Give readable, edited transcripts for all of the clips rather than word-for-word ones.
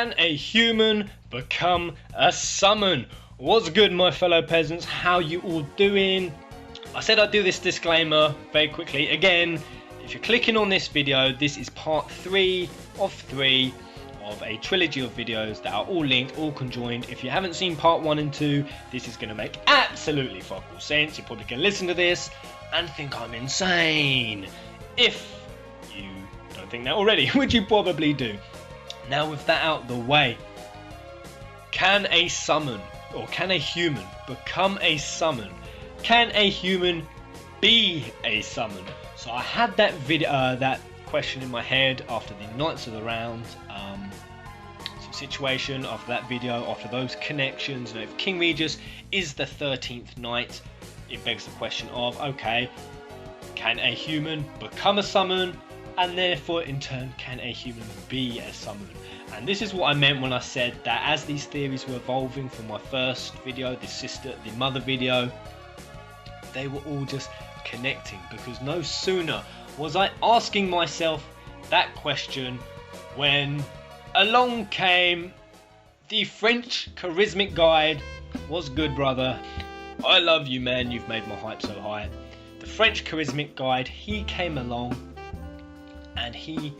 Can a human become a summon? What's good, my fellow peasants? How you all doing? I said I'd do this disclaimer very quickly. Again, if you're clicking on this video, this is part 3 of 3 of a trilogy of videos that are all linked, all conjoined. If you haven't seen part 1 and 2, this is going to make absolutely fuck all sense. You're probably going to listen to this and think I'm insane. If you don't think that already, which you probably do. Now with that out the way, can a summon, or can a human become a summon? Can a human be a summon? So I had that video, that question in my head after the Knights of the Round situation, after that video, after those connections. You know, if King Regis is the 13th Knight, it begs the question of, okay, can a human become a summon? And therefore, in turn, can a human be a summon? And this is what I meant when I said that as these theories were evolving from my first video, the mother video, they were all just connecting, because no sooner was I asking myself that question when along came the French charismatic guide. What's good, brother? I love you, man. You've made my hype so high. The French charismatic guide, he came along and he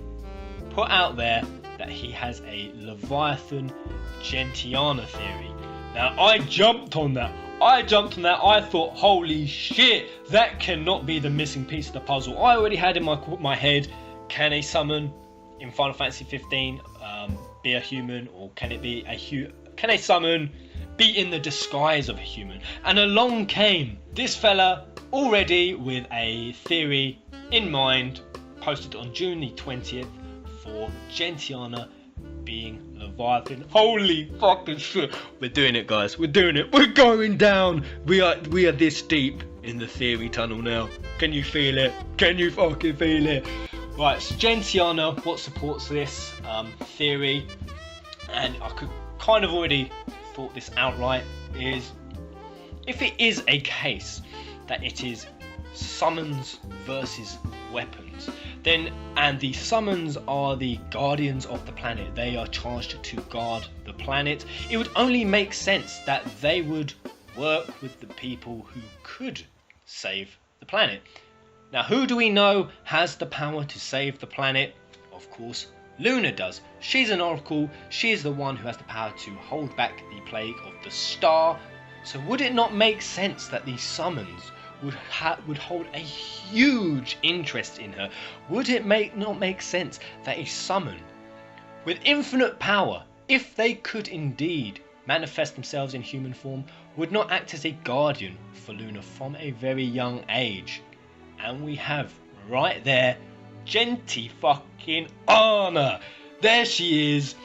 put out there that he has a Leviathan Gentiana theory. Now I jumped on that. I thought, holy shit, that cannot be the missing piece of the puzzle. I already had in my head, can a summon in Final Fantasy 15 be a human, or can a summon be in the disguise of a human? And along came this fella already with a theory in mind, posted on June the 20th for Gentiana being Leviathan. Holy fucking shit. We're doing it, guys. We're doing it. We're going down. We are this deep in the theory tunnel now. Can you feel it? Can you fucking feel it? Right, so Gentiana, what supports this theory, and I could kind of already thought this outright, is if it is a case that it is summons versus weapons, then, and the summons are the guardians of the planet, they are charged to guard the planet, it would only make sense that they would work with the people who could save the planet. Now, who do we know has the power to save the planet? Of course, Luna does. She's an oracle. She is the one who has the power to hold back the plague of the star. So would it not make sense that these summons would hold a huge interest in her? Would it not make sense that a summon with infinite power, if they could indeed manifest themselves in human form, would not act as a guardian for Luna from a very young age? And we have right there Gentiana. There she is,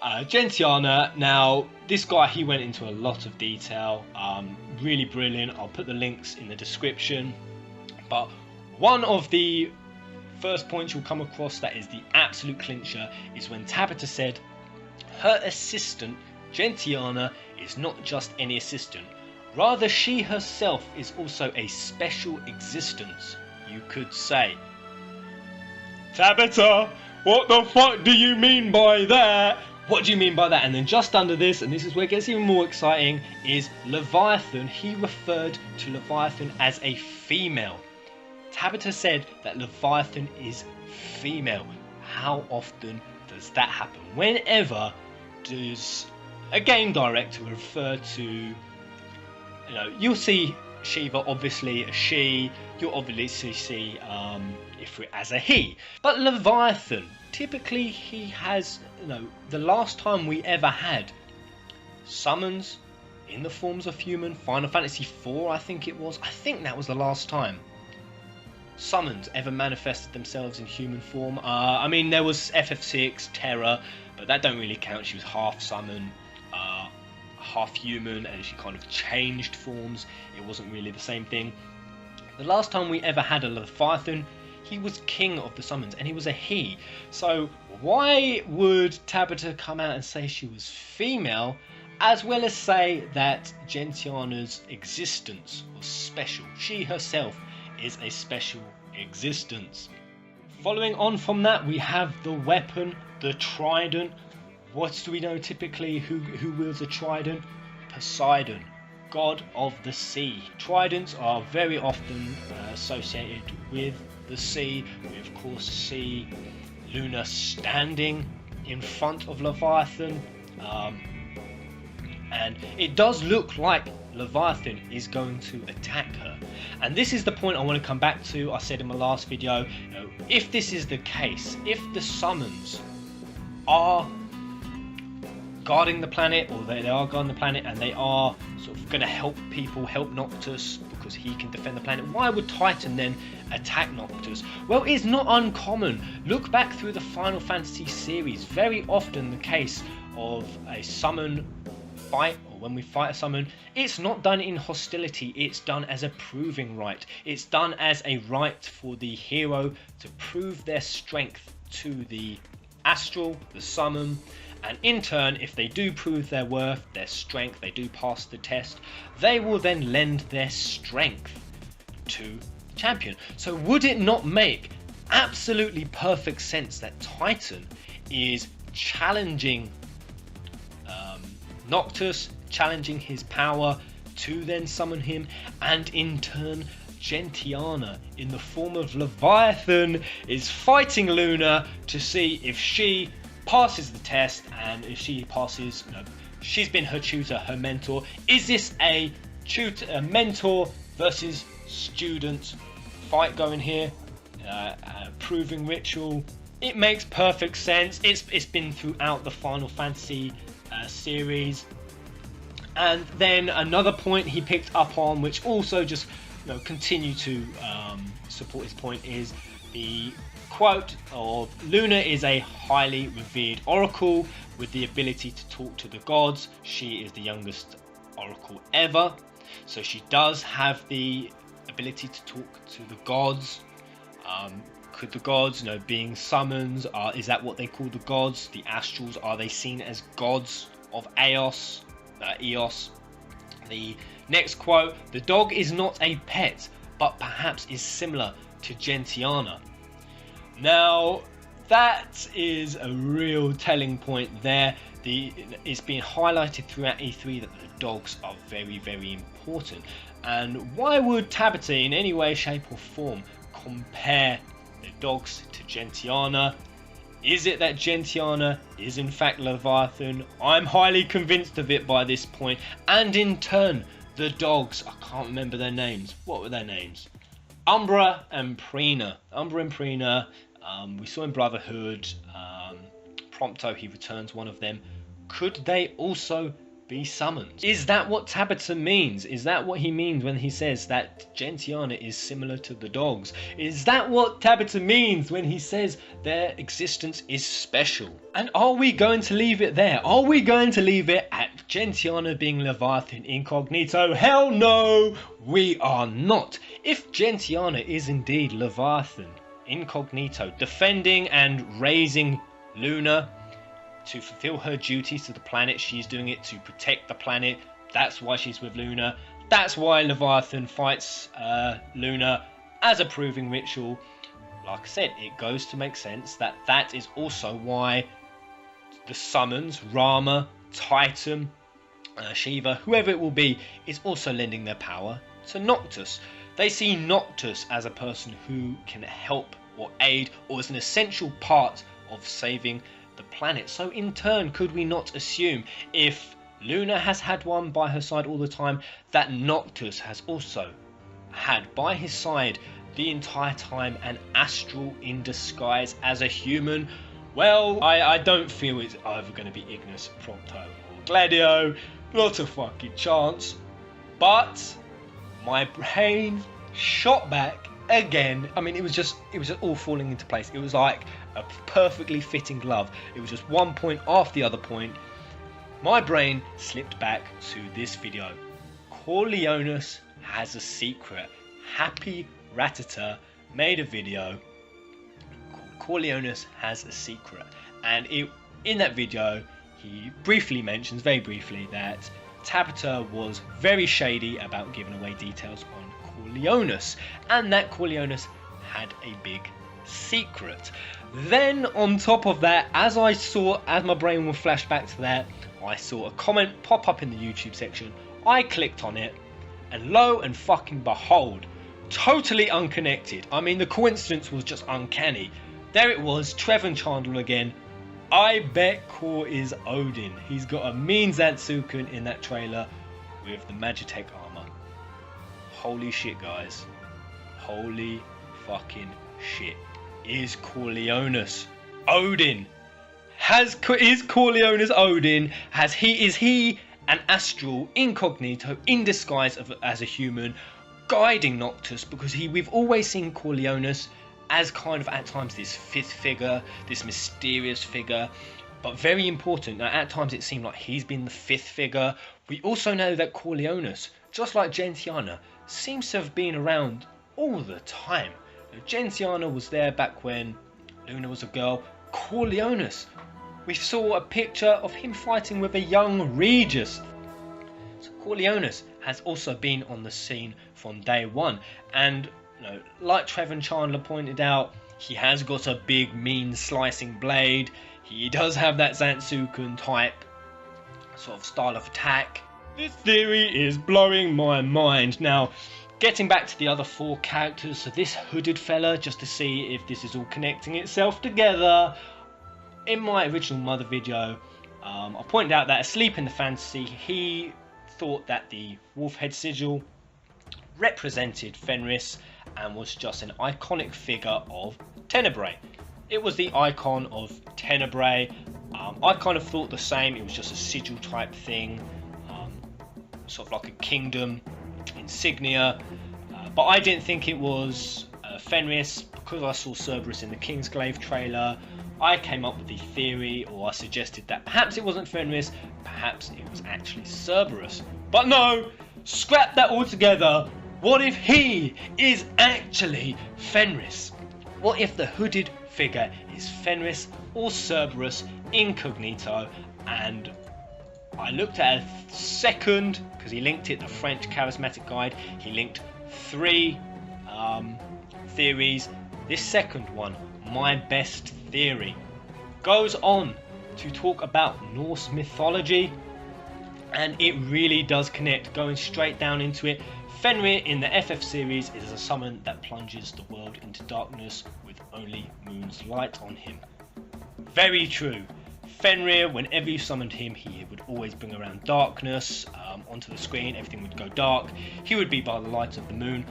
Gentiana. Now this guy, he went into a lot of detail, really brilliant. I'll put the links in the description, but one of the first points you'll come across that is the absolute clincher is when Tabata said her assistant Gentiana is not just any assistant, rather she herself is also a special existence, you could say. Tabata, what the fuck do you mean by that? What do you mean by that? And then just under this, and this is where it gets even more exciting, is Leviathan. He referred to Leviathan as a female. Tabata said that Leviathan is female. How often does that happen? Whenever does a game director refer to, you know, you'll see Shiva obviously a she, you'll obviously see Ifrit as a he, but Leviathan, typically he has, you know, the last time we ever had summons in the forms of human, Final Fantasy 4 I think it was, I think that was the last time summons ever manifested themselves in human form. I mean, there was FFXV Terror, but that don't really count. She was half summon, half human, and she kind of changed forms. It wasn't really the same thing. The last time we ever had a Leviathan, he was king of the summons, and he was a he. So why would Tabata come out and say she was female, as well as say that Gentiana's existence was special? She herself is a special existence. Following on from that, we have the weapon, the trident. What do we know typically? Who wields a trident? Poseidon, god of the sea. Tridents are very often associated with the sea. We of course see Luna standing in front of Leviathan, and it does look like Leviathan is going to attack her. And this is the point I want to come back to. I said in my last video, if this is the case, if the summons are guarding the planet, or they are guarding the planet, and they are sort of going to help people, help Noctis because he can defend the planet, why would Titan then attack Noctis? Well, it's not uncommon. Look back through the Final Fantasy series. Very often the case of a summon fight, or when we fight a summon, it's not done in hostility, it's done as a proving right. It's done as a right for the hero to prove their strength to the astral, the summon, and in turn, if they do prove their worth, their strength, they do pass the test, they will then lend their strength to the champion. So would it not make absolutely perfect sense that Titan is challenging Noctis, challenging his power to then summon him, and in turn Gentiana in the form of Leviathan is fighting Luna to see if she passes the test, and if she passes, she's been her tutor, her mentor. Is this a mentor versus student fight going here? Proving ritual. It makes perfect sense. It's been throughout the Final Fantasy series. And then another point he picked up on, which also just continue to support his point, is the quote of Luna is a highly revered oracle with the ability to talk to the gods. She is the youngest oracle ever, so she does have the ability to talk to the gods. Could the gods, being summons, is that what they call the gods? The astrals, are they seen as gods of Eos? The next quote: the dog is not a pet, but perhaps is similar to Gentiana. Now, that is a real telling point there. It's been highlighted throughout E3 that the dogs are very, very important. And why would Tabata in any way, shape or form compare the dogs to Gentiana? Is it that Gentiana is in fact Leviathan? I'm highly convinced of it by this point. And in turn, the dogs, I can't remember their names. What were their names? Umbra and Prina. We saw in Brotherhood, Prompto, he returns one of them. Could they also be summoned? Is that what Tabata means? Is that what he means when he says that Gentiana is similar to the dogs? Is that what Tabata means when he says their existence is special? And are we going to leave it there? Are we going to leave it at Gentiana being Leviathan incognito? Hell no, we are not. If Gentiana is indeed Leviathan incognito, defending and raising Luna to fulfill her duties to the planet, she's doing it to protect the planet. That's why she's with Luna. That's why Leviathan fights Luna as a proving ritual. Like I said, it goes to make sense that that is also why the summons, Rama, Titan, Shiva, whoever it will be, is also lending their power to Noctis. They see Noctis as a person who can help or aid, or as an essential part of saving the planet. So in turn, could we not assume, if Luna has had one by her side all the time, that Noctis has also had by his side the entire time an astral in disguise as a human? Well, I don't feel it's either going to be Ignis, Prompto or Gladio. Not a fucking chance. But my brain shot back again. I mean, it was just all falling into place. It was like a perfectly fitting glove. It was just one point after the other point. My brain slipped back to this video. Cor Leonis has a secret. Happy Ratata made a video called Cor Leonis has a secret, and in that video he briefly mentions, very briefly, that Tabata was very shady about giving away details on Cor Leonis, and that Cor Leonis had a big secret. Then on top of that, as my brain will flash back to that, I saw a comment pop up in the YouTube section. I clicked on it, and lo and fucking behold, totally unconnected. I mean, the coincidence was just uncanny. There it was, Trevor Chandler again. I bet Cor is Odin. He's got a mean Zantsukun in that trailer with the Magitech armor. Holy shit, guys. Holy fucking shit. Is Cor Leonis Odin? Is Cor Leonis Odin? Is he an astral incognito in disguise as a human guiding Noctis? Because we've always seen Cor Leonis as kind of at times this fifth figure, this mysterious figure, but very important. Now, at times it seemed like he's been the fifth figure. We also know that Cor Leonis, just like Gentiana, seems to have been around all the time. Gentiana was there back when Luna was a girl. Cor Leonis, we saw a picture of him fighting with a young Regis. So Cor Leonis has also been on the scene from day one, and like Trevor Chandler pointed out, he has got a big mean slicing blade. He does have that Zantsukun type sort of style of attack. This theory is blowing my mind. Now, getting back to the other four characters, so this hooded fella, just to see if this is all connecting itself together. In my original Mother video, I pointed out that asleep in the fantasy, he thought that the wolf head sigil represented Fenris and was just an iconic figure of Tenebrae. It was the icon of Tenebrae. I kind of thought the same. It was just a sigil type thing, sort of like a kingdom insignia, but I didn't think it was Fenris because I saw Cerberus in the Kingsglaive trailer. I came up with the theory, or I suggested that perhaps it wasn't Fenris, perhaps it was actually Cerberus. But no, scrap that altogether. What if he is actually Fenris? What if the hooded figure is Fenris or Cerberus incognito? And I looked at a second, because he linked it, the French charismatic guide. He linked three theories. This second one, my best theory, goes on to talk about Norse mythology, and it really does connect. Going straight down into it, Fenrir in the FF series is a summon that plunges the world into darkness with only moon's light on him. Very true. Fenrir, whenever you summoned him, he would always bring around darkness onto the screen. Everything would go dark. He would be by the light of the moon.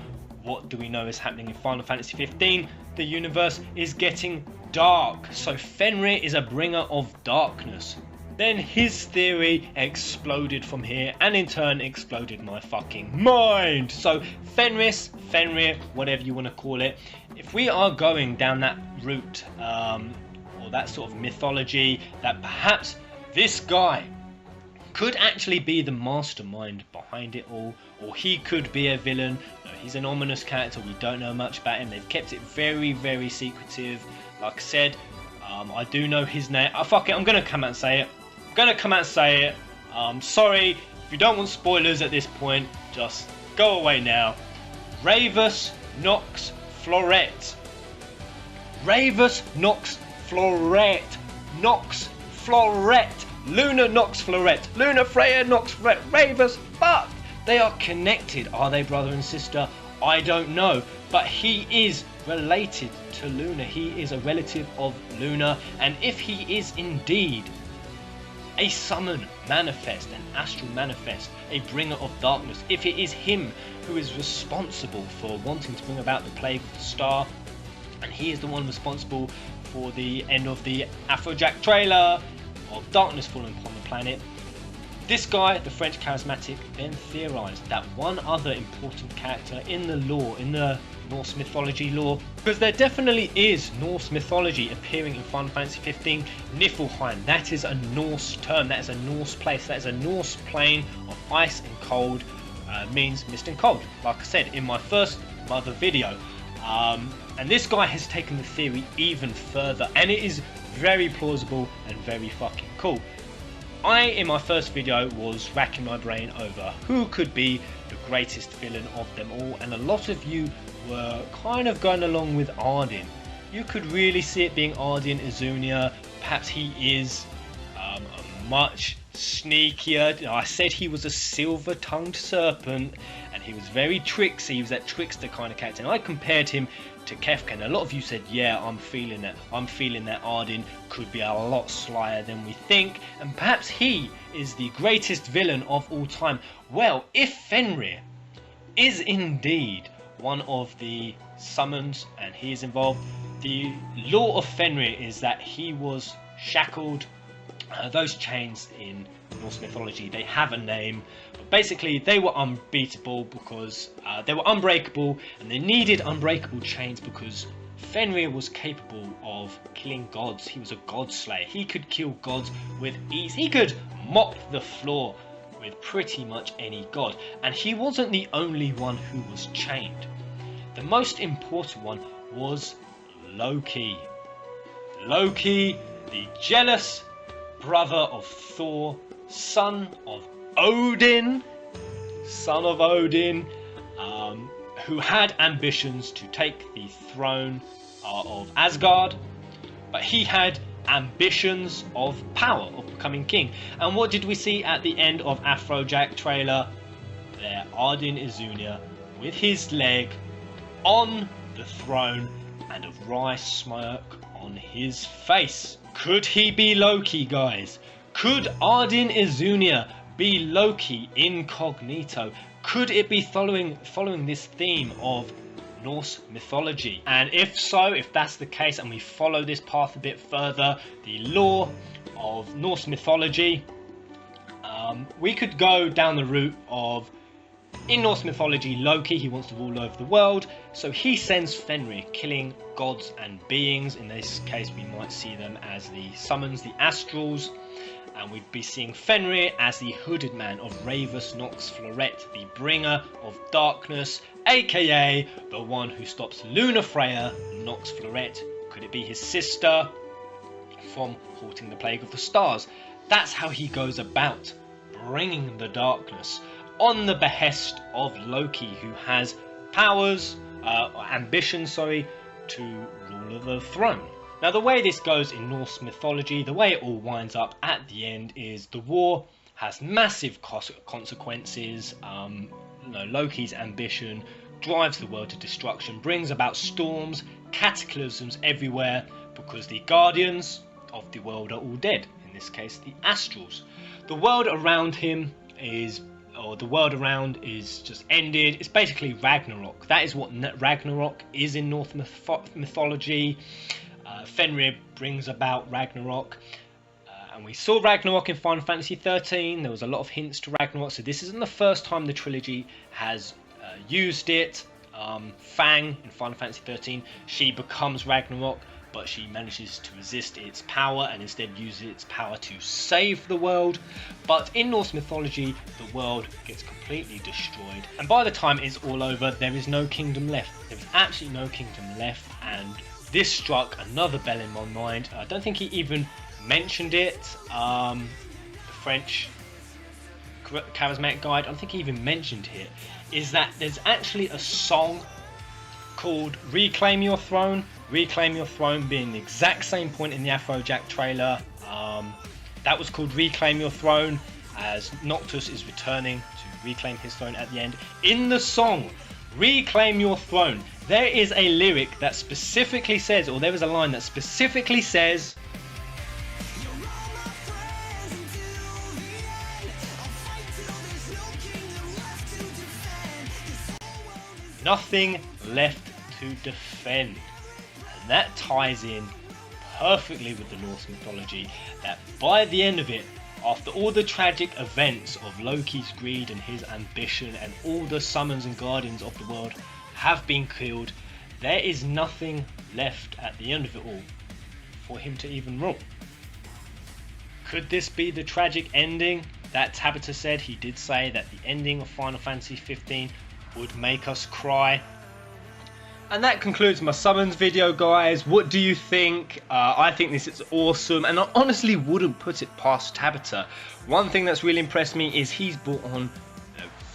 What do we know is happening in Final Fantasy 15? The universe is getting dark. So Fenrir is a bringer of darkness. Then his theory exploded from here, and in turn exploded my fucking mind. So Fenris, Fenrir, whatever you want to call it, if we are going down that route, or that sort of mythology, that perhaps this guy could actually be the mastermind behind it all, or he could be a villain. No, he's an ominous character. We don't know much about him. They've kept it very, very secretive. Like I said, I do know his name. Fuck it, I'm gonna come out and say it. Sorry if you don't want spoilers at this point, just go away now. Ravus Nox Fleuret. Ravus Nox Fleuret. Nox Fleuret. Luna Nox Fleuret. Luna Freya Nox Fleuret. Ravus. Fuck. They are connected. Are they brother and sister? I don't know. But he is related to Luna. He is a relative of Luna. And if he is indeed a summon manifest, an astral manifest, a bringer of darkness, if it is him who is responsible for wanting to bring about the plague of the star, and he is the one responsible for the end of the Afrojack trailer of darkness falling upon the planet, this guy, the French charismatic, then theorized that one other important character in the lore, in the Norse mythology lore, because there definitely is Norse mythology appearing in Final Fantasy 15, Niflheim. That is a Norse term, that is a Norse place, that is a Norse plane of ice and cold, means mist and cold, like I said in my first Mother video. And this guy has taken the theory even further, and it is very plausible and very fucking cool. I, in my first video, was racking my brain over who could be the greatest villain of them all, and a lot of you were kind of going along with Ardyn. you could really see it being Ardyn Izunia. Perhaps he is a much sneakier. I said he was a silver-tongued serpent, and he was very tricksy. He was that trickster kind of character. And I compared him to Kefka, and a lot of you said, yeah, I'm feeling that Ardyn could be a lot slyer than we think, and perhaps he is the greatest villain of all time. Well, if Fenris is indeed one of the summons and he is involved, the law of Fenris is that he was shackled. Those chains in Norse mythology, they have a name, but basically they were unbeatable because they were unbreakable, and they needed unbreakable chains because Fenris was capable of killing gods. He was a god slayer. He could kill gods with ease. He could mop the floor with pretty much any god, and he wasn't the only one who was chained. The most important one was Loki. Loki, the jealous brother of Thor, son of Odin, who had ambitions to take the throne of Asgard, but he had ambitions of power, of becoming king. And what did we see at the end of Afrojack trailer? There, Ardyn Izunia with his leg on the throne and a wry smirk on his face. Could he be Loki, guys? Could Ardyn Izunia be Loki incognito? Could it be following this theme of Norse mythology? And if so, if that's the case, and we follow this path a bit further, the lore of Norse mythology, we could go down the route of, in Norse mythology, Loki, he wants to rule over the world, so he sends Fenris, killing gods and beings. In this case, we might see them as the summons, the Astrals, and we'd be seeing Fenris as the hooded man of Ravus Nox Fleuret, the bringer of darkness, aka the one who stops Lunafreya Nox Fleuret. Could it be his sister from halting the plague of the stars? That's how he goes about bringing the darkness, on the behest of Loki, who has powers, ambitions, to rule over the throne. Now, the way this goes in Norse mythology, the way it all winds up at the end is the war has massive consequences. Loki's ambition drives the world to destruction, brings about storms, cataclysms everywhere, because the guardians of the world are all dead. In this case, the Astrals. The world around him is just ended. It's basically Ragnarok. That is what Ragnarok is in Norse mythology. Fenrir brings about Ragnarok, and we saw Ragnarok in Final Fantasy 13. There was a lot of hints to Ragnarok, so this isn't the first time the trilogy has used it. Fang in Final Fantasy 13, she becomes Ragnarok, but she manages to resist its power and instead uses its power to save the world. But in Norse mythology, the world gets completely destroyed, and by the time it's all over, there is no kingdom left. There is absolutely no kingdom left, and this struck another bell in my mind. I don't think he even mentioned it. The French charismatic guide, I don't think he even mentioned it, is that there's actually a song called Reclaim Your Throne. Reclaim Your Throne being the exact same point in the Afrojack trailer. That was called Reclaim Your Throne, as Noctis is returning to reclaim his throne at the end. In the song Reclaim Your Throne, there is a lyric that specifically says, or there is a line that specifically says, nothing left to defend. And that ties in perfectly with the Norse mythology, that by the end of it, after all the tragic events of Loki's greed and his ambition, and all the summons and guardians of the world have been killed, there is nothing left at the end of it all for him to even rule. Could this be the tragic ending that Tabata said? He did say that the ending of Final Fantasy 15 would make us cry. And that concludes my summons video, guys. What do you think? I think this is awesome, and I honestly wouldn't put it past Tabata. One thing that's really impressed me is he's brought on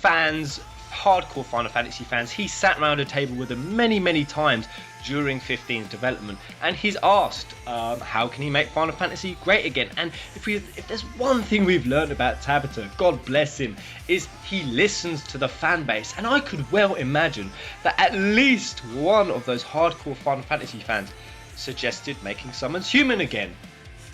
fans hardcore Final Fantasy fans. He sat around a table with them many times during 15's development, and he's asked how can he make Final Fantasy great again. And if there's one thing we've learned about Tabata, God bless him, is he listens to the fan base. And I could well imagine that at least one of those hardcore Final Fantasy fans suggested making summons human again.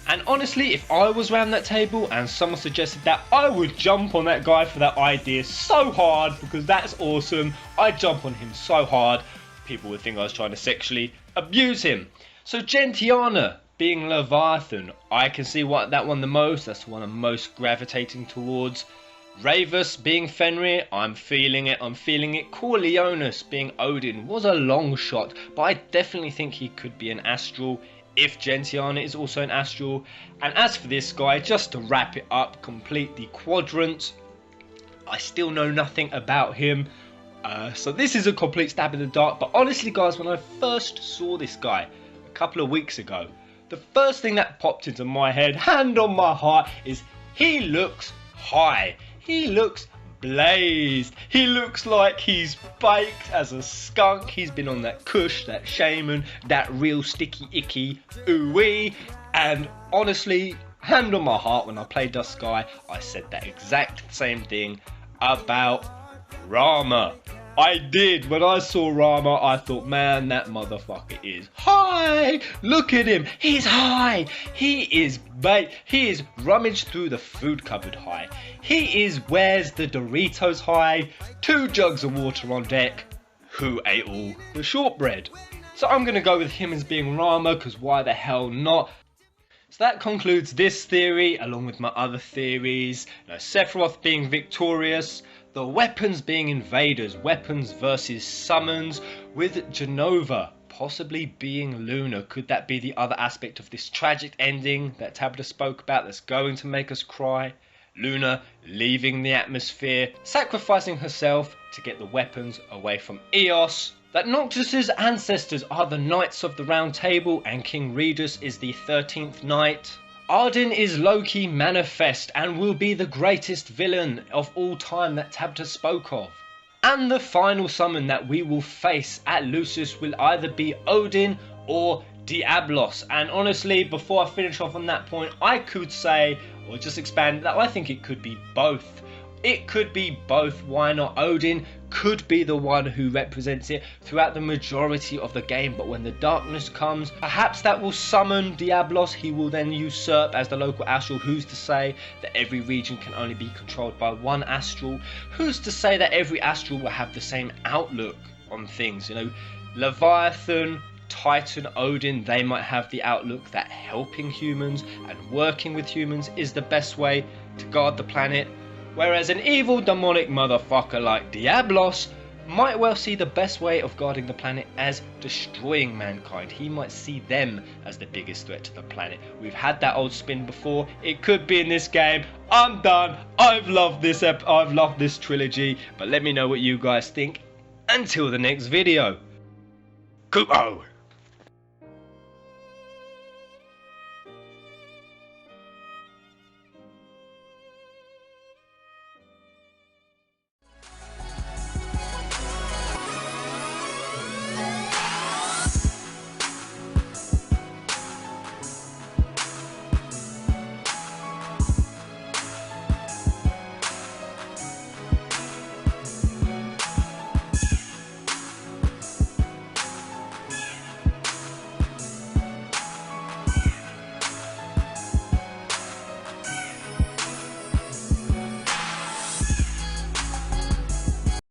And honestly, if I was around that table and someone suggested that, I would jump on that guy for that idea so hard, because that's awesome. I'd jump on him so hard. People would think I was trying to sexually abuse him. So Gentiana being Leviathan, I can see what that one the most. That's the one I'm most gravitating towards. Ravus being Fenris, I'm feeling it. Cor Leonis being Odin was a long shot, but I definitely think he could be an astral if Gentiana is also an astral. And as for this guy, just to wrap it up, complete the quadrant, I still know nothing about him. So this is a complete stab in the dark. But honestly guys, when I first saw this guy a couple of weeks ago, the first thing that popped into my head, hand on my heart, is he looks high. He looks blazed. He looks like he's baked as a skunk. He's been on that kush, that shaman, that real sticky icky ooh-wee. And honestly, hand on my heart, when I played Dusk Sky, I said that exact same thing about Rama. I did. When I saw Rama, I thought, man, that motherfucker is high. Look at him. He's high. He is baked. He is rummaged through the food cupboard high. He wears the Doritos high. 2 jugs of water on deck. Who ate all the shortbread? So I'm going to go with him as being Rama, because why the hell not? So that concludes this theory, along with my other theories. Sephiroth being victorious, the weapons being invaders, weapons versus summons, with Genova possibly being Luna. Could that be the other aspect of this tragic ending that Tabata spoke about that's going to make us cry? Luna leaving the atmosphere, sacrificing herself to get the weapons away from Eos. That Noctis's ancestors are the Knights of the Round Table and King Regis is the 13th Knight. Ardyn is Loki manifest and will be the greatest villain of all time that Tabata spoke of. And the final summon that we will face at Lucis will either be Odin or Diablos. And honestly, before I finish off on that point, I could say, or just expand that, I think it could be both. It could be both. Why not? Odin could be the one who represents it throughout the majority of the game, but when the darkness comes, perhaps that will summon Diablos. He will then usurp as the local astral. Who's to say that every region can only be controlled by one astral? Who's to say that every astral will have the same outlook on things? Leviathan, Titan, Odin, they might have the outlook that helping humans and working with humans is the best way to guard the planet. Whereas an evil demonic motherfucker like Diablos might well see the best way of guarding the planet as destroying mankind. He might see them as the biggest threat to the planet. We've had that old spin before. It could be in this game. I'm done. I've loved this trilogy. But let me know what you guys think. Until the next video. Kupo!